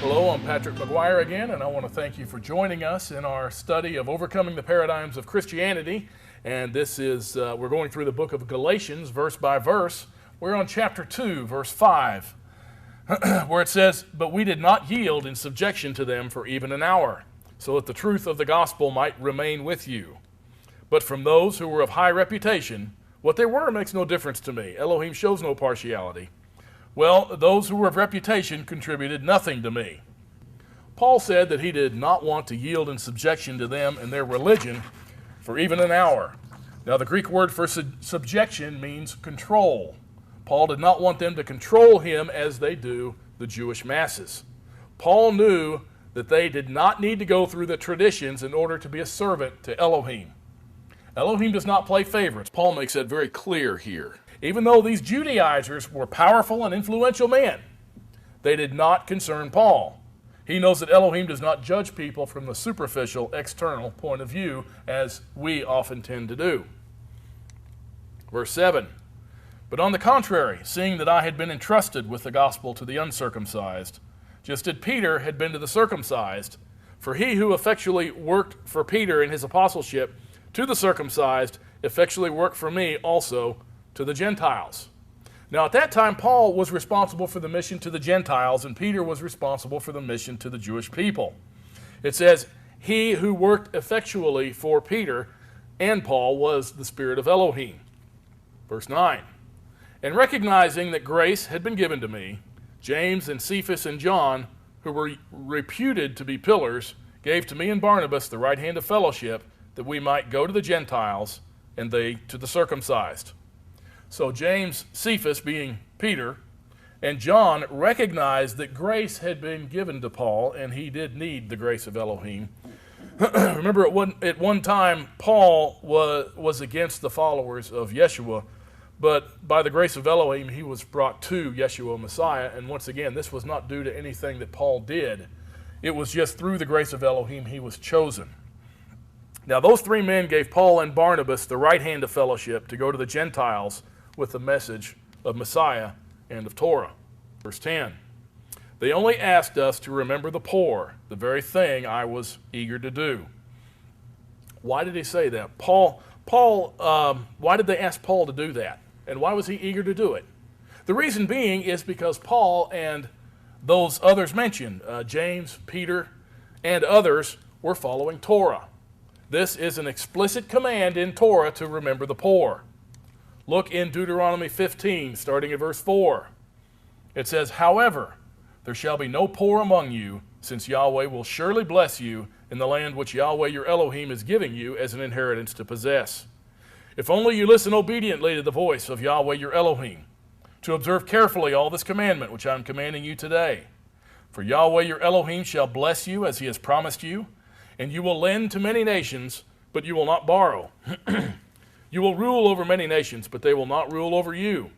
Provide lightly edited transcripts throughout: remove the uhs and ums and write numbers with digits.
Hello, I'm Patrick McGuire again, and I want to thank you for joining us in our study of overcoming the paradigms of Christianity. And this is, we're going through the book of Galatians, verse by verse. We're on chapter 2, verse 5, where it says, "But we did not yield in subjection to them for even an hour, so that the truth of the gospel might remain with you. But from those who were of high reputation, what they were makes no difference to me. Elohim shows no partiality. Well, those who were of reputation contributed nothing to me." Paul said that he did not want to yield in subjection to them and their religion for even an hour. Now, the Greek word for subjection means control. Paul did not want them to control him as they do the Jewish masses. Paul knew that they did not need to go through the traditions in order to be a servant to Elohim. Elohim does not play favorites. Paul makes that very clear here. Even though these Judaizers were powerful and influential men, they did not concern Paul. He knows that Elohim does not judge people from the superficial, external point of view, as we often tend to do. Verse 7, "But on the contrary, seeing that I had been entrusted with the gospel to the uncircumcised, just as Peter had been to the circumcised, for he who effectually worked for Peter in his apostleship to the circumcised effectually worked for me also to the Gentiles." Now, at that time, Paul was responsible for the mission to the Gentiles, and Peter was responsible for the mission to the Jewish people. It says, he who worked effectually for Peter and Paul was the Spirit of Elohim. Verse 9, "And recognizing that grace had been given to me, James and Cephas and John, who were reputed to be pillars, gave to me and Barnabas the right hand of fellowship, that we might go to the Gentiles, and they to the circumcised." So James, Cephas being Peter, and John recognized that grace had been given to Paul, and he did need the grace of Elohim. Remember, at one time, Paul was against the followers of Yeshua, but by the grace of Elohim, he was brought to Yeshua Messiah, and once again, this was not due to anything that Paul did. It was just through the grace of Elohim he was chosen. Now, those three men gave Paul and Barnabas the right hand of fellowship to go to the Gentiles with the message of Messiah and of Torah. Verse 10, "They only asked us to remember the poor, the very thing I was eager to do." Why did he say that? Why did they ask Paul to do that? And why was he eager to do it? The reason being is because Paul and those others mentioned, James, Peter, and others, were following Torah. This is an explicit command in Torah to remember the poor. Look in Deuteronomy 15, starting at verse 4. It says, "However, there shall be no poor among you, since Yahweh will surely bless you in the land which Yahweh your Elohim is giving you as an inheritance to possess. If only you listen obediently to the voice of Yahweh your Elohim, to observe carefully all this commandment which I am commanding you today. For Yahweh your Elohim shall bless you as he has promised you, and you will lend to many nations, but you will not borrow. You will rule over many nations, but they will not rule over you.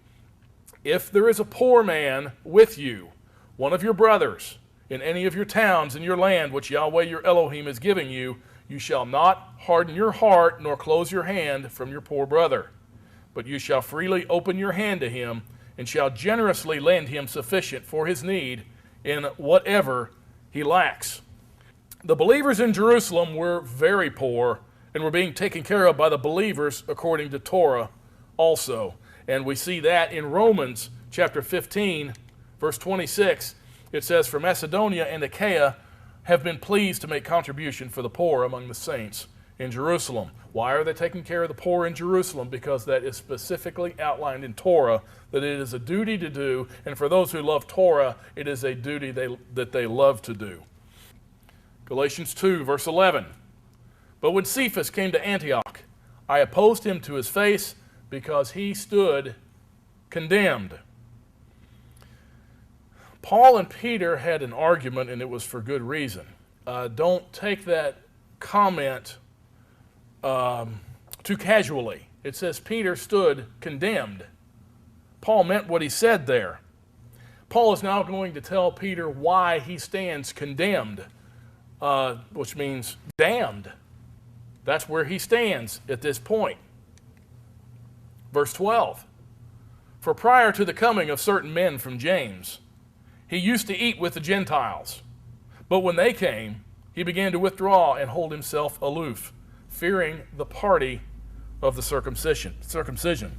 If there is a poor man with you, one of your brothers, in any of your towns in your land which Yahweh your Elohim is giving you, you shall not harden your heart nor close your hand from your poor brother, but you shall freely open your hand to him, and shall generously lend him sufficient for his need in whatever he lacks." The believers in Jerusalem were very poor and were being taken care of by the believers according to Torah also. And we see that in Romans chapter 15, verse 26. It says, "For Macedonia and Achaia have been pleased to make contribution for the poor among the saints in Jerusalem." Why are they taking care of the poor in Jerusalem? Because that is specifically outlined in Torah, that it is a duty to do, and for those who love Torah, it is a duty that they love to do. Galatians 2, verse 11. "But when Cephas came to Antioch, I opposed him to his face because he stood condemned." Paul and Peter had an argument, and it was for good reason. Don't take that comment too casually. It says Peter stood condemned. Paul meant what he said there. Paul is now going to tell Peter why he stands condemned, which means damned. That's where he stands at this point. Verse 12, "For prior to the coming of certain men from James, he used to eat with the Gentiles. But when they came, he began to withdraw and hold himself aloof, fearing the party of the circumcision.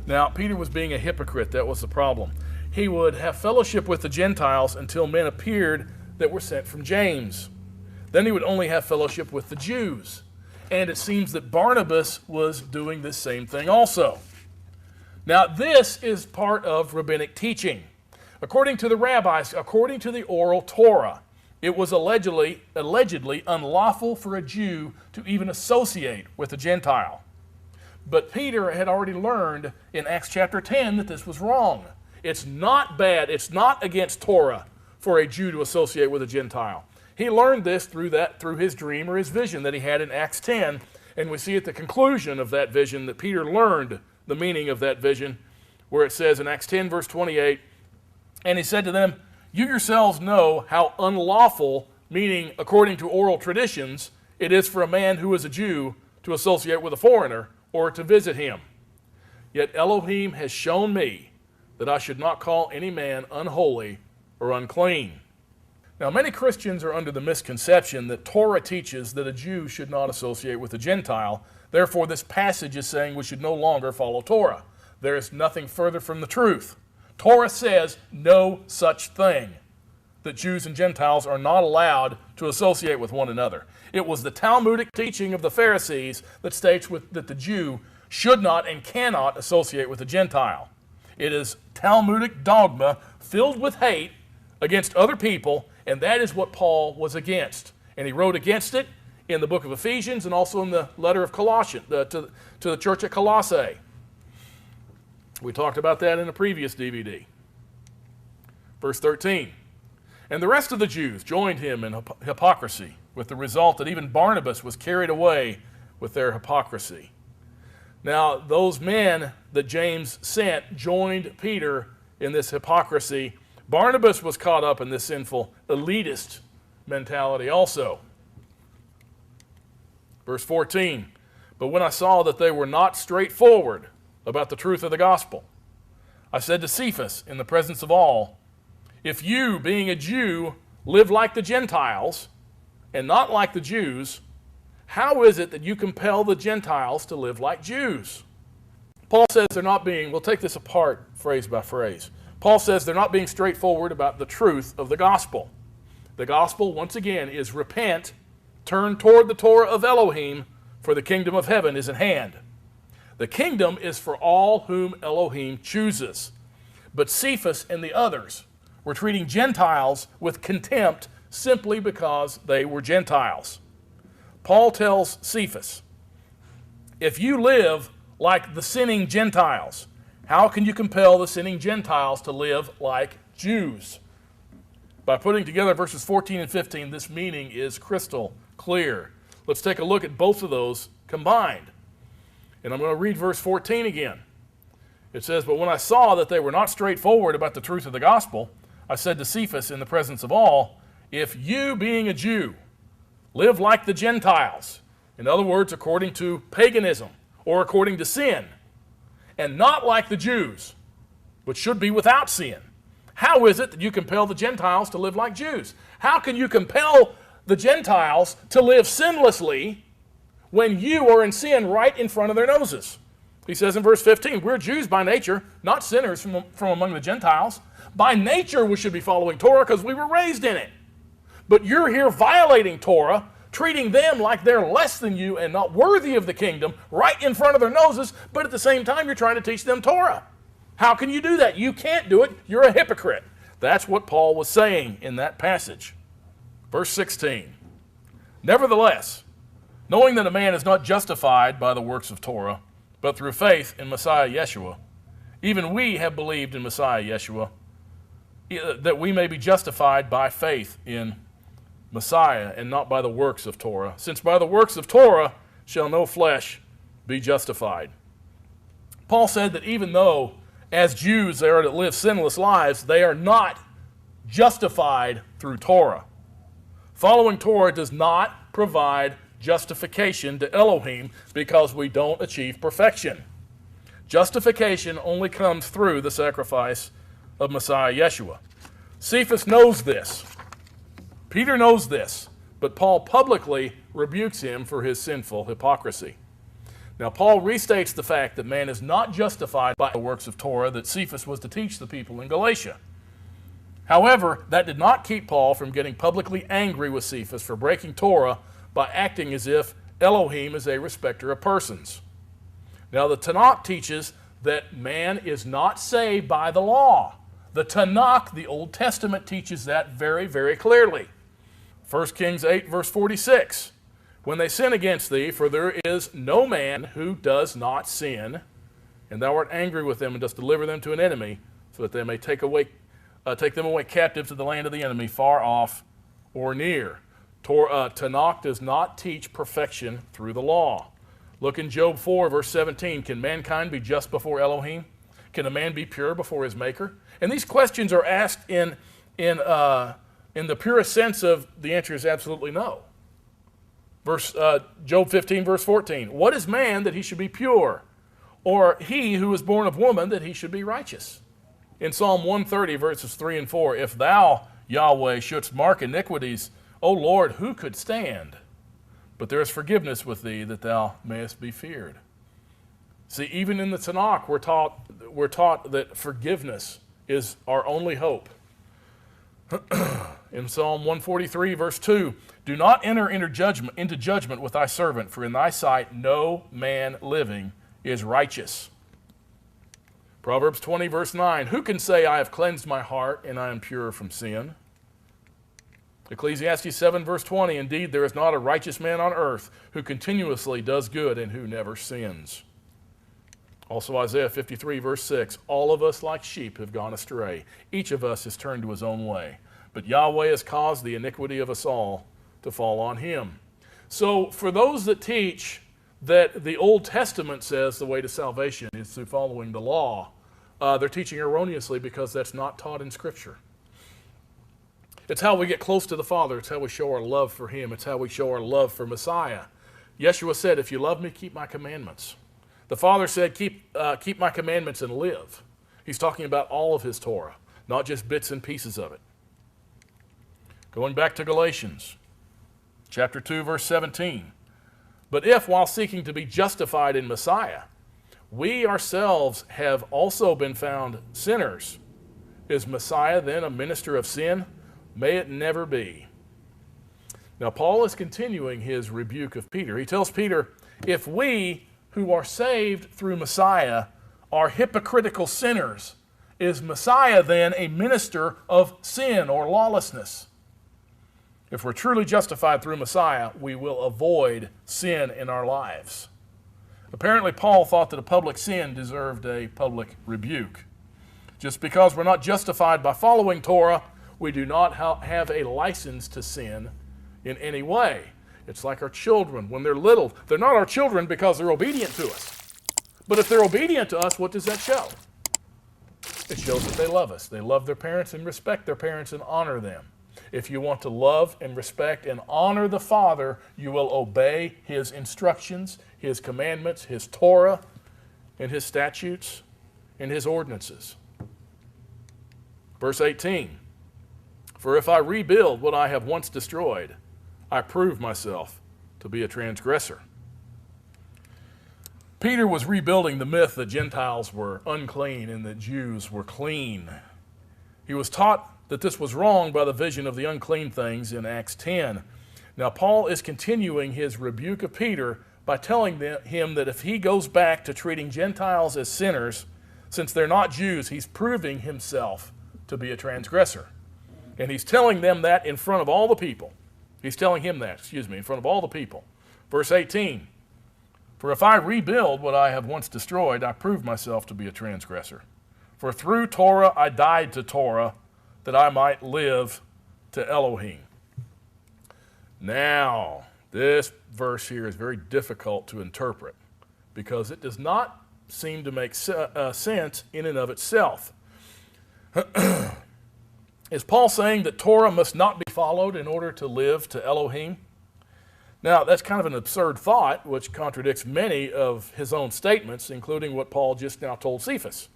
Now, Peter was being a hypocrite. That was the problem. He would have fellowship with the Gentiles until men appeared that were sent from James. Then he would only have fellowship with the Jews. And it seems that Barnabas was doing this same thing also. Now, this is part of rabbinic teaching. According to the rabbis, according to the oral Torah, it was allegedly unlawful for a Jew to even associate with a Gentile. But Peter had already learned in Acts chapter 10 that this was wrong. It's not bad, it's not against Torah for a Jew to associate with a Gentile. He learned this through his dream or his vision that he had in Acts 10, and we see at the conclusion of that vision that Peter learned the meaning of that vision, where it says in Acts 10 verse 28, and he said to them, "You yourselves know how unlawful, meaning according to oral traditions, it is for a man who is a Jew to associate with a foreigner or to visit him. Yet Elohim has shown me that I should not call any man unholy or unclean." Now, many Christians are under the misconception that Torah teaches that a Jew should not associate with a Gentile. Therefore, this passage is saying we should no longer follow Torah. There is nothing further from the truth. Torah says no such thing, that Jews and Gentiles are not allowed to associate with one another. It was the Talmudic teaching of the Pharisees that states that the Jew should not and cannot associate with a Gentile. It is Talmudic dogma filled with hate against other people, and that is what Paul was against. And he wrote against it in the book of Ephesians and also in the letter of Colossians to the church at Colossae. We talked about that in a previous DVD. Verse 13. And the rest of the Jews joined him in hypocrisy, with the result that even Barnabas was carried away with their hypocrisy. Now, those men that James sent joined Peter in this hypocrisy. Barnabas was caught up in this sinful elitist mentality also. Verse 14. But when I saw that they were not straightforward about the truth of the gospel, I said to Cephas in the presence of all, if you, being a Jew, live like the Gentiles and not like the Jews, how is it that you compel the Gentiles to live like Jews? Paul says they're not being, we'll take this apart phrase by phrase. Paul says they're not being straightforward about the truth of the gospel. The gospel, once again, is repent, turn toward the Torah of Elohim, for the kingdom of heaven is at hand. The kingdom is for all whom Elohim chooses. But Cephas and the others were treating Gentiles with contempt simply because they were Gentiles. Paul tells Cephas, if you live like the sinning Gentiles, how can you compel the sinning Gentiles to live like Jews? By putting together verses 14 and 15, this meaning is crystal clear. Let's take a look at both of those combined. And I'm going to read verse 14 again. It says, but when I saw that they were not straightforward about the truth of the gospel, I said to Cephas in the presence of all, if you, being a Jew, live like the Gentiles, in other words, according to paganism or according to sin, and not like the Jews, which should be without sin, how is it that you compel the Gentiles to live like Jews? How can you compel the Gentiles to live sinlessly when you are in sin right in front of their noses? He says in verse 15, we're Jews by nature, not sinners from among the Gentiles. By nature we should be following Torah because we were raised in it. But you're here violating Torah, treating them like they're less than you and not worthy of the kingdom right in front of their noses, but at the same time you're trying to teach them Torah. How can you do that? You can't do it. You're a hypocrite. That's what Paul was saying in that passage. Verse 16. Nevertheless, knowing that a man is not justified by the works of Torah, but through faith in Messiah Yeshua, even we have believed in Messiah Yeshua, that we may be justified by faith in Messiah and not by the works of Torah, since by the works of Torah shall no flesh be justified. Paul said that even though as Jews they are to live sinless lives, they are not justified through Torah. Following Torah does not provide justification to Elohim because we don't achieve perfection. Justification only comes through the sacrifice of Messiah Yeshua. Cephas knows this. Peter knows this, but Paul publicly rebukes him for his sinful hypocrisy. Now, Paul restates the fact that man is not justified by the works of Torah that Cephas was to teach the people in Galatia. However, that did not keep Paul from getting publicly angry with Cephas for breaking Torah by acting as if Elohim is a respecter of persons. Now, the Tanakh teaches that man is not saved by the law. The Tanakh, the Old Testament, teaches that very, very clearly. 1 Kings 8, verse 46. When they sin against thee, for there is no man who does not sin, and thou art angry with them and dost deliver them to an enemy, so that they may take them away captive to the land of the enemy, far off or near. Tanakh does not teach perfection through the law. Look in Job 4, verse 17. Can mankind be just before Elohim? Can a man be pure before his maker? And these questions are asked in the purest sense of the answer is absolutely no. Job 15, verse 14. What is man that he should be pure? Or he who is born of woman that he should be righteous? In Psalm 130, verses 3 and 4, if thou, Yahweh, shouldst mark iniquities, O Lord, who could stand? But there is forgiveness with thee that thou mayest be feared. See, even in the Tanakh, we're taught that forgiveness is our only hope. In Psalm 143, verse 2, do not enter into judgment with thy servant, for in thy sight no man living is righteous. Proverbs 20, verse 9, who can say, I have cleansed my heart and I am pure from sin? Ecclesiastes 7, verse 20, indeed there is not a righteous man on earth who continuously does good and who never sins. Also Isaiah 53, verse 6, all of us like sheep have gone astray. Each of us has turned to his own way. But Yahweh has caused the iniquity of us all to fall on him. So for those that teach that the Old Testament says the way to salvation is through following the law, they're teaching erroneously because that's not taught in Scripture. It's how we get close to the Father. It's how we show our love for him. It's how we show our love for Messiah. Yeshua said, if you love me, keep my commandments. The Father said, keep my commandments and live. He's talking about all of his Torah, not just bits and pieces of it. Going back to Galatians, chapter 2, verse 17. But if, while seeking to be justified in Messiah, we ourselves have also been found sinners, is Messiah then a minister of sin? May it never be. Now, Paul is continuing his rebuke of Peter. He tells Peter, if we who are saved through Messiah are hypocritical sinners, is Messiah then a minister of sin or lawlessness? If we're truly justified through Messiah, we will avoid sin in our lives. Apparently, Paul thought that a public sin deserved a public rebuke. Just because we're not justified by following Torah, we do not have a license to sin in any way. It's like our children when they're little. They're not our children because they're obedient to us. But if they're obedient to us, what does that show? It shows that they love us. They love their parents and respect their parents and honor them. If you want to love and respect and honor the Father, you will obey his instructions, his commandments, his Torah, and his statutes, and his ordinances. Verse 18, for if I rebuild what I have once destroyed, I prove myself to be a transgressor. Peter was rebuilding the myth that Gentiles were unclean and that Jews were clean. He was taught that this was wrong by the vision of the unclean things in Acts 10. Now, Paul is continuing his rebuke of Peter by telling him that if he goes back to treating Gentiles as sinners, since they're not Jews, he's proving himself to be a transgressor. And he's telling them that in front of all the people. He's telling him that, in front of all the people. Verse 18, for if I rebuild what I have once destroyed, I prove myself to be a transgressor. For through Torah I died to Torah, that I might live to Elohim. Now, this verse here is very difficult to interpret because it does not seem to make sense in and of itself. Is Paul saying that Torah must not be followed in order to live to Elohim? Now, that's kind of an absurd thought, which contradicts many of his own statements, including what Paul just now told Cephas.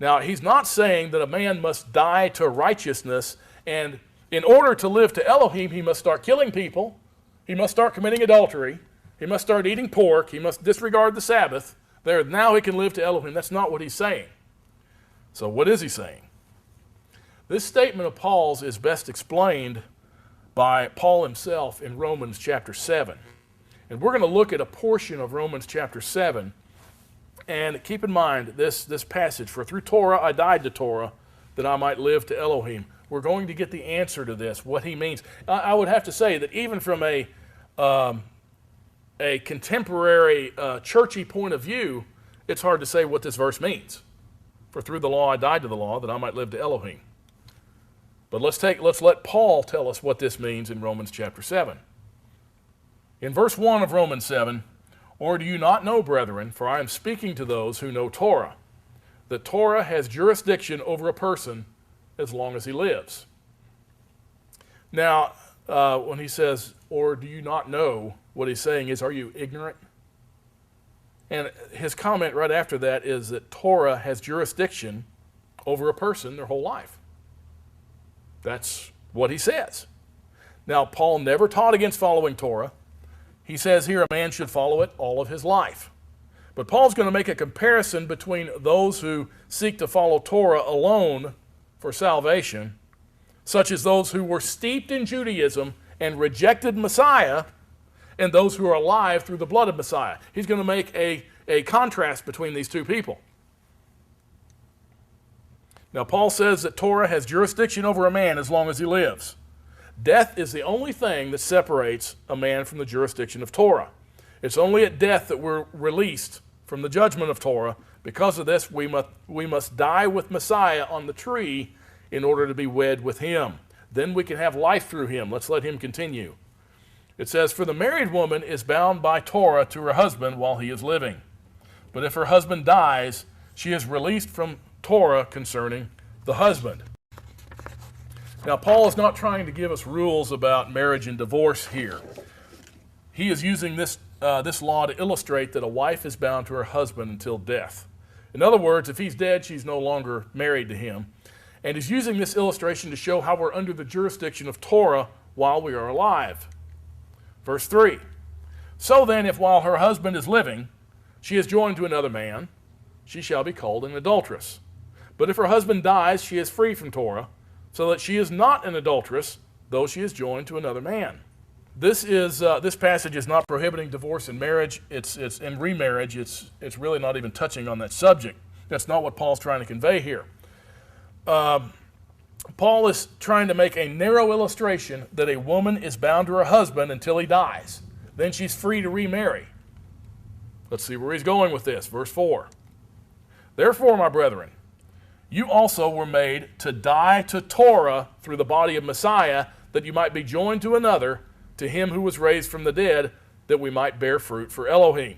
Now, he's not saying that a man must die to righteousness, and In order to live to Elohim, he must start killing people. He must start committing adultery. He must start eating pork. He must disregard the Sabbath. Now he can live to Elohim. That's not what he's saying. So what is he saying? This statement of Paul's is best explained by Paul himself in Romans chapter 7. And we're going to look at a portion of Romans chapter 7. And keep in mind this passage, for through Torah I died to Torah, that I might live to Elohim. We're going to get the answer to this, what he means. I would have to say that even from a contemporary churchy point of view, it's hard to say what this verse means. For through the law I died to the law, that I might live to Elohim. But let's let Paul tell us what this means in Romans chapter 7. In verse 1 of Romans 7, or do you not know, brethren, for I am speaking to those who know Torah, that Torah has jurisdiction over a person as long as he lives. Now, when he says, or do you not know, what he's saying is, are you ignorant? And his comment right after that is that Torah has jurisdiction over a person their whole life. That's what he says. Now, Paul never taught against following Torah. He says here a man should follow it all of his life. But Paul's going to make a comparison between those who seek to follow Torah alone for salvation, such as those who were steeped in Judaism and rejected Messiah, and those who are alive through the blood of Messiah. He's going to make a contrast between these two people. Now, Paul says that Torah has jurisdiction over a man as long as he lives. Death is the only thing that separates a man from the jurisdiction of Torah. It's only at death that we're released from the judgment of Torah. Because of this, we must die with Messiah on the tree in order to be wed with him. Then we can have life through him. Let's let him continue. It says, for the married woman is bound by Torah to her husband while he is living. But if her husband dies, she is released from Torah concerning the husband. Now, Paul is not trying to give us rules about marriage and divorce here. He is using this law to illustrate that a wife is bound to her husband until death. In other words, if he's dead, she's no longer married to him. And he's using this illustration to show how we're under the jurisdiction of Torah while we are alive. Verse 3, so then, if while her husband is living, she is joined to another man, she shall be called an adulteress. But if her husband dies, she is free from Torah, so that she is not an adulteress, though she is joined to another man. This passage is not prohibiting divorce and marriage. It's in remarriage. It's really not even touching on that subject. That's not what Paul's trying to convey here. Paul is trying to make a narrow illustration that a woman is bound to her husband until he dies. Then she's free to remarry. Let's see where he's going with this. Verse 4. Therefore, my brethren, you also were made to die to Torah through the body of Messiah, that you might be joined to another, to him who was raised from the dead, that we might bear fruit for Elohim.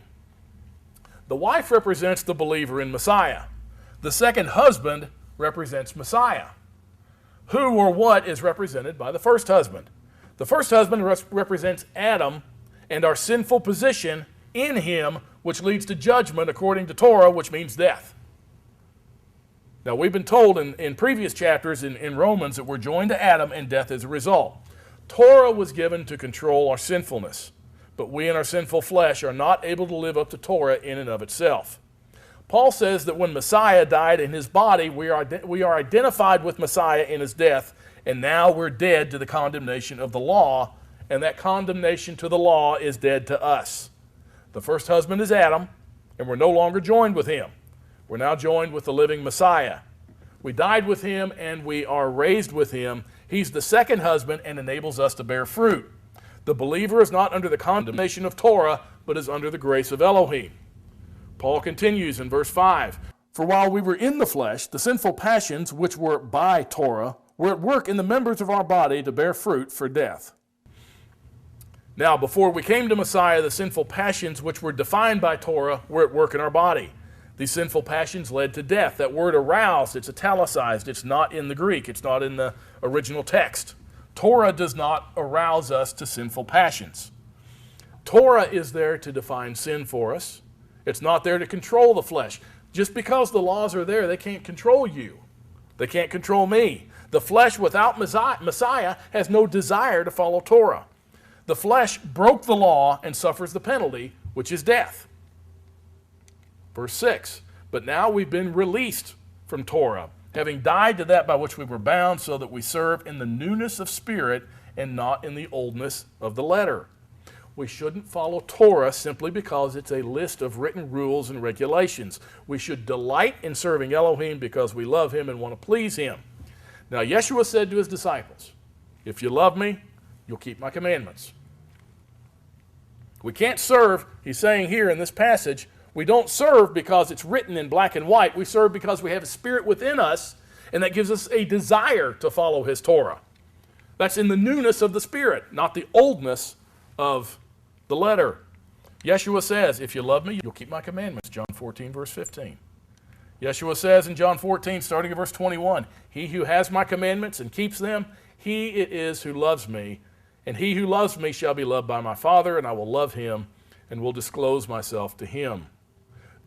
The wife represents the believer in Messiah. The second husband represents Messiah. Who or what is represented by the first husband? The first husband represents Adam and our sinful position in him, which leads to judgment according to Torah, which means death. Now, we've been told in previous chapters in Romans that we're joined to Adam and death as a result. Torah was given to control our sinfulness, but we in our sinful flesh are not able to live up to Torah in and of itself. Paul says that when Messiah died in his body, we are identified with Messiah in his death, and now we're dead to the condemnation of the law, and that condemnation to the law is dead to us. The first husband is Adam, and we're no longer joined with him. We're now joined with the living Messiah. We died with him and we are raised with him. He's the second husband and enables us to bear fruit. The believer is not under the condemnation of Torah, but is under the grace of Elohim. Paul continues in verse 5, for while we were in the flesh, the sinful passions which were by Torah were at work in the members of our body to bear fruit for death. Now, before we came to Messiah, the sinful passions which were defined by Torah were at work in our body. These sinful passions led to death. That word aroused, it's italicized. It's not in the Greek. It's not in the original text. Torah does not arouse us to sinful passions. Torah is there to define sin for us. It's not there to control the flesh. Just because the laws are there, they can't control you. They can't control me. The flesh without Messiah has no desire to follow Torah. The flesh broke the law and suffers the penalty, which is death. Verse 6, but now we've been released from Torah, having died to that by which we were bound, so that we serve in the newness of spirit and not in the oldness of the letter. We shouldn't follow Torah simply because it's a list of written rules and regulations. We should delight in serving Elohim because we love him and want to please him. Now, Yeshua said to his disciples, if you love me, you'll keep my commandments. We can't serve, he's saying here in this passage, we don't serve because it's written in black and white. We serve because we have a spirit within us, and that gives us a desire to follow his Torah. That's in the newness of the spirit, not the oldness of the letter. Yeshua says, if you love me, you'll keep my commandments, John 14, verse 15. Yeshua says in John 14, starting at verse 21, he who has my commandments and keeps them, he it is who loves me, and he who loves me shall be loved by my Father, and I will love him and will disclose myself to him.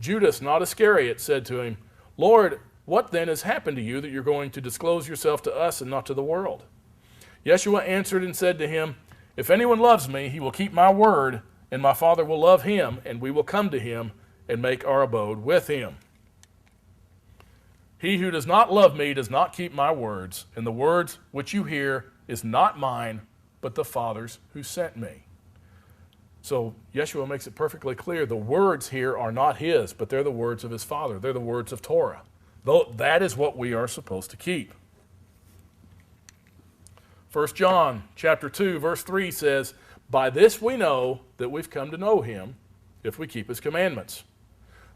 Judas, not Iscariot, said to him, Lord, what then has happened to you that you're going to disclose yourself to us and not to the world? Yeshua answered and said to him, if anyone loves me, he will keep my word, and my Father will love him, and we will come to him and make our abode with him. He who does not love me does not keep my words, and the words which you hear is not mine, but the Father's who sent me. So Yeshua makes it perfectly clear the words here are not his, but they're the words of his Father. They're the words of Torah. Though that is what we are supposed to keep. 1 John chapter 2, verse 3 says, by this we know that we've come to know him, if we keep his commandments.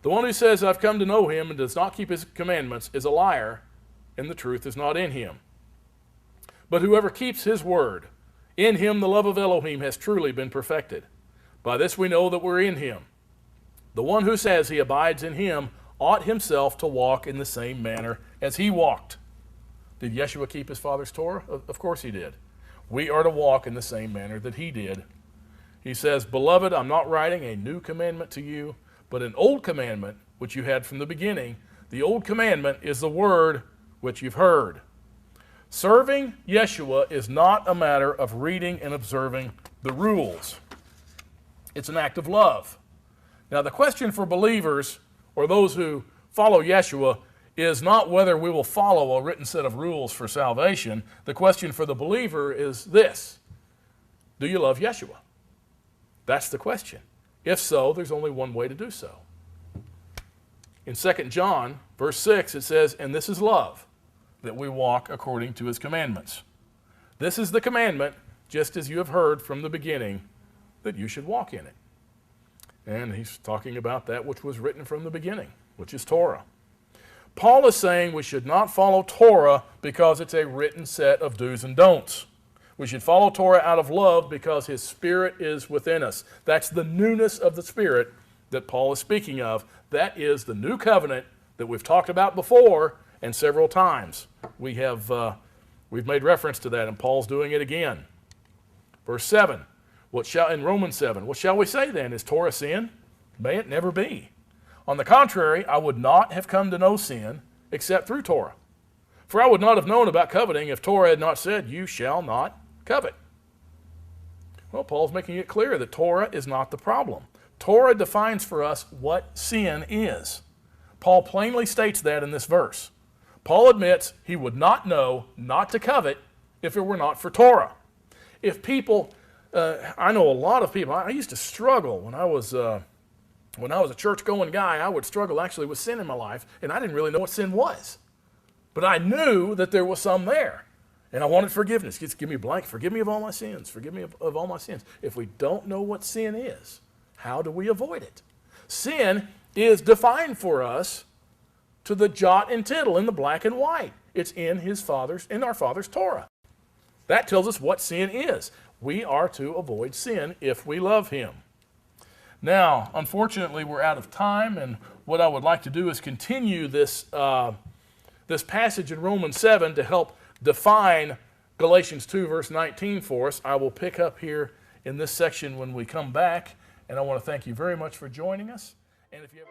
The one who says, I've come to know him, and does not keep his commandments is a liar, and the truth is not in him. But whoever keeps his word, in him the love of Elohim has truly been perfected. By this we know that we're in him. The one who says he abides in him ought himself to walk in the same manner as he walked. Did Yeshua keep his Father's Torah? Of course he did. We are to walk in the same manner that he did. He says, beloved, I'm not writing a new commandment to you, but an old commandment which you had from the beginning. The old commandment is the word which you've heard. Serving Yeshua is not a matter of reading and observing the rules. It's an act of love. Now, the question for believers, or those who follow Yeshua, is not whether we will follow a written set of rules for salvation. The question for the believer is this: do you love Yeshua? That's the question. If so, there's only one way to do so. In 2 John, verse 6, it says, and this is love, that we walk according to his commandments. This is the commandment, just as you have heard from the beginning, that you should walk in it. And he's talking about that which was written from the beginning, which is Torah. Paul is saying we should not follow Torah because it's a written set of do's and don'ts. We should follow Torah out of love because his Spirit is within us. That's the newness of the Spirit that Paul is speaking of. That is the new covenant that we've talked about before and several times. We've made reference to that, and Paul's doing it again. Verse 7, in Romans 7, what shall we say then? Is Torah sin? May it never be. On the contrary, I would not have come to know sin except through Torah. For I would not have known about coveting if Torah had not said, you shall not covet. Well, Paul's making it clear that Torah is not the problem. Torah defines for us what sin is. Paul plainly states that in this verse. Paul admits he would not know not to covet if it were not for Torah. If people, I know a lot of people, I used to struggle when I was a church-going guy. I would struggle actually with sin in my life, and I didn't really know what sin was. But I knew that there was some there, and I wanted forgiveness. Just give me a blank. Forgive me of all my sins. Forgive me of all my sins. If we don't know what sin is, how do we avoid it? Sin is defined for us to the jot and tittle in the black and white. It's in our Father's Torah. That tells us what sin is. We are to avoid sin if we love him. Now, unfortunately, we're out of time, and what I would like to do is continue this passage in Romans 7 to help define Galatians 2, verse 19 for us. I will pick up here in this section when we come back, and I want to thank you very much for joining us. And if you have